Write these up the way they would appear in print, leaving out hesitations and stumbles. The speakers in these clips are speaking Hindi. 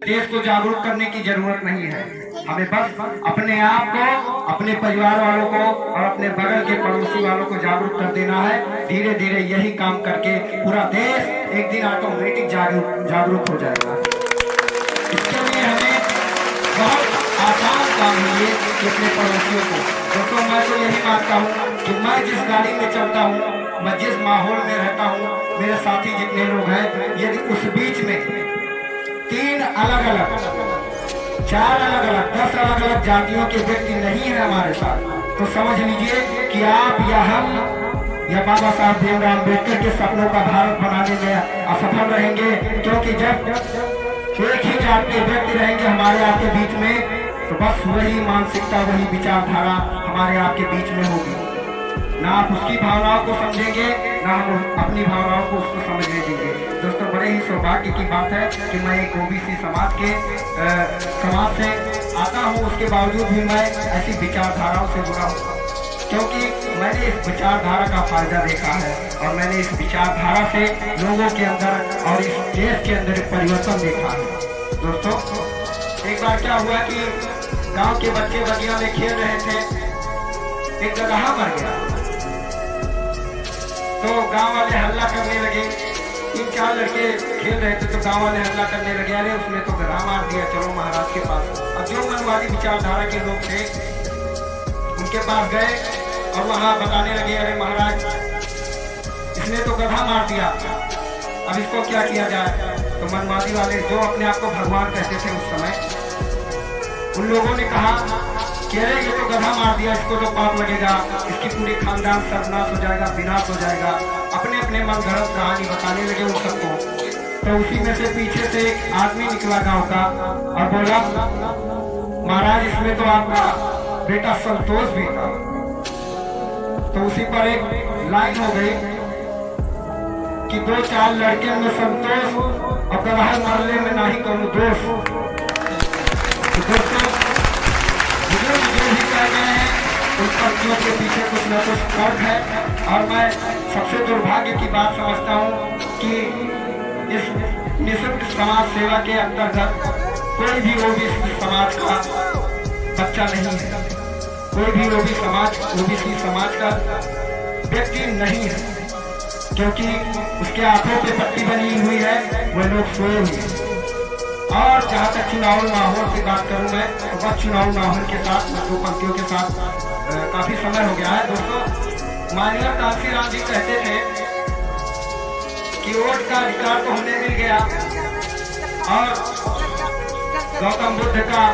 देश को जागरूक करने की जरूरत नहीं है। हमें बस अपने आप को, अपने परिवार वालों को और अपने बगल के पड़ोसी वालों को जागरूक कर देना है। धीरे धीरे यही काम करके पूरा देश एक दिन ऑटोमेटिक जागरूक हो जाएगा। इसके लिए हमें बहुत आसान काम है ये कि अपने पड़ोसियों को, दोस्तों मैं तो यही मानता हूँ कि मैं जिस गाड़ी में चलता हूँ, मैं जिस माहौल में रहता हूँ, मेरे साथी जितने लोग हैं, यदि उस बीच में 3 अलग अलग, 4 अलग अलग, 10 अलग अलग जातियों के व्यक्ति नहीं है हमारे साथ, तो समझ लीजिए कि आप या हम या बाबा साहब भीमराव अम्बेडकर के सपनों का भारत बनाने में असफल रहेंगे। क्योंकि जब एक ही जाति के व्यक्ति रहेंगे हमारे आपके बीच में, तो बस वही मानसिकता, वही विचारधारा हमारे आपके बीच में होगी। ना आप उसकी भावनाओं को समझेंगे, ना हम अपनी भावनाओं को उसको समझने देंगे। दोस्तों बड़े ही सौभाग्य की बात है कि मैं एक ओबीसी समाज से आता हूँ, उसके बावजूद भी मैं ऐसी विचारधाराओं से जुड़ा हूँ, क्योंकि मैंने इस विचारधारा का फायदा देखा है और मैंने इस विचारधारा से लोगों के अंदर और इस देश के अंदर परिवर्तन देखा है। दोस्तों एक बार क्या हुआ कि गांव के बच्चे बगिया में खेल रहे थे, एक गदहा मर गया, तो गांव वाले हल्ला करने लगे। 3-4 लड़के खेल रहे थे तो गांव वाले हल्ला करने लगे, अरे उसने तो गधा मार दिया, चलो महाराज के पास। और जो मनवादी विचारधारा के लोग थे उनके पास गए और वहां बताने लगे, अरे महाराज इसने तो गधा मार दिया, अब इसको क्या किया जाए। तो मनवादी वाले जो अपने आप को भगवान कहते थे उस समय, उन लोगों ने कहा कि अरे ये तो गधा मार दिया, इसको तो पाप लगेगा, इसकी पूरी खानदान सर्वनाश हो जाएगा, विनाश हो जाएगा। अपने अपने मन गढ़ंत कहानी बताने लगे उन सबको। तो उसी में से पीछे से एक आदमी निकला गांव का और बोला, महाराज इसमें तो आपका बेटा संतोष भी था। तो उसी पर एक लाइन हो गई कि 2-4 लड़के में संतोष और गधा मरले में नहीं करूँ दोष। तो दोस्तों जो भी कह गए हैं उन पंक्तियों के पीछे कुछ न कुछ तर्क है। और मैं सबसे दुर्भाग्य की बात समझता हूँ कि इस निःशुल्क समाज सेवा के अंतर्गत कोई भी ओबीसी समाज का बच्चा नहीं है, कोई भी ओबीसी समाज का व्यक्ति नहीं है, क्योंकि उसके आंखों पे पट्टी बनी हुई है, वह लोग सोए हुए हैं। और जहाँ तक चुनाव माहौल की बात करूँ मैं, तो बस चुनाव माहौल के साथ, 2 पंक्तियों के साथ काफी समय हो गया है। दोस्तों माननीय कांशीराम जी कहते थे कि वोट का अधिकार तो हमें मिल गया, और गौतम बुद्ध का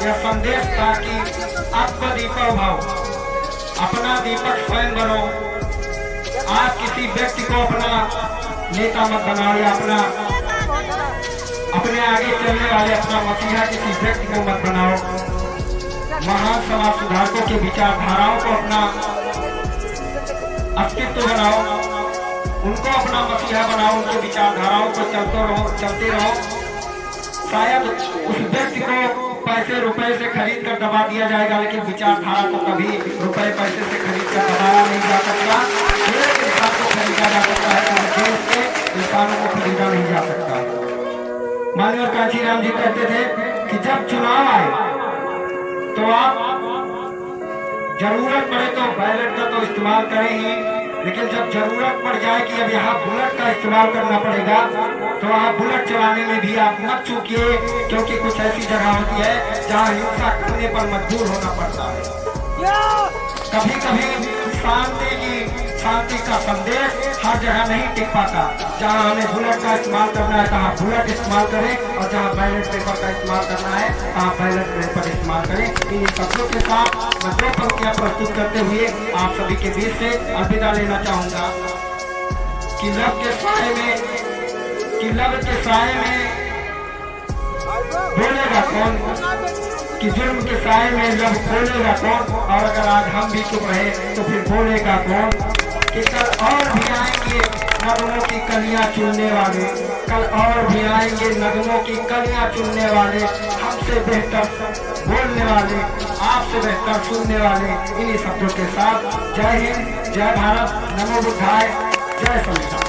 यह संदेश था कि आपका दीपक भाव, अपना दीपक स्वयं बनो। आप किसी व्यक्ति को अपना नेता मत बनाओ या अपने आगे चलने वाले अपना मसीहा किसी व्यक्ति को मत बनाओ। महान समाज सुधारकों के विचारधाराओं को अपना अस्तित्व बनाओ, उनको अपना मसीहा बनाओ, उनके विचारधाराओं को चलते रहो। शायद उस व्यक्ति को पैसे रुपए से खरीद कर दबा दिया जाएगा, लेकिन विचारधारा को कभी रुपए पैसे से खरीद कर दबाया नहीं जा सकता। एक इंसान को खरीदा जा सकता है, देश के इंसानों को खरीदा नहीं जा सकता। माननीय कांशीराम जी कहते थे कि जब चुनाव आए तो आप जरूरत पड़े तो बैलेट का तो इस्तेमाल करें ही, लेकिन जब जरूरत पड़ जाए कि अब यहाँ बुलेट का इस्तेमाल करना पड़ेगा, तो वहाँ बुलेट चलाने में भी आप मत चूकिए, क्योंकि कुछ ऐसी जगह होती है जहाँ हिंसा करने पर मजबूर होना पड़ता है। कभी कभी शांति का संदेश हर जगह नहीं टिक पाता। जहाँ हमें बुलेट का इस्तेमाल करना है तहाँ बुलेट इस्तेमाल करें, और जहाँ बैलेट पेपर का इस्तेमाल करना है तहाँ बैलेट पेपर इस्तेमाल करें। इन शब्दों के साथ मैं 2 पंक्तियाँ प्रस्तुत करते हुए आप सभी के बीच से अलविदा लेना चाहूँगा कि लब के साए में बोलेगा कौन, कि जुर्म के साए में लब बोलेगा कौन, और अगर आज हम भी चुप रहे तो फिर बोलेगा कौन। कि कल और भी आएंगे नगमों की कलियां चुनने वाले, कल और भी आएंगे नगमों की कलियां चुनने वाले, हमसे बेहतर बोलने वाले, आपसे बेहतर सुनने वाले। इन्हीं शब्दों के साथ जय हिंद, जय भारत, नमो बुद्धाय, जय संविधान।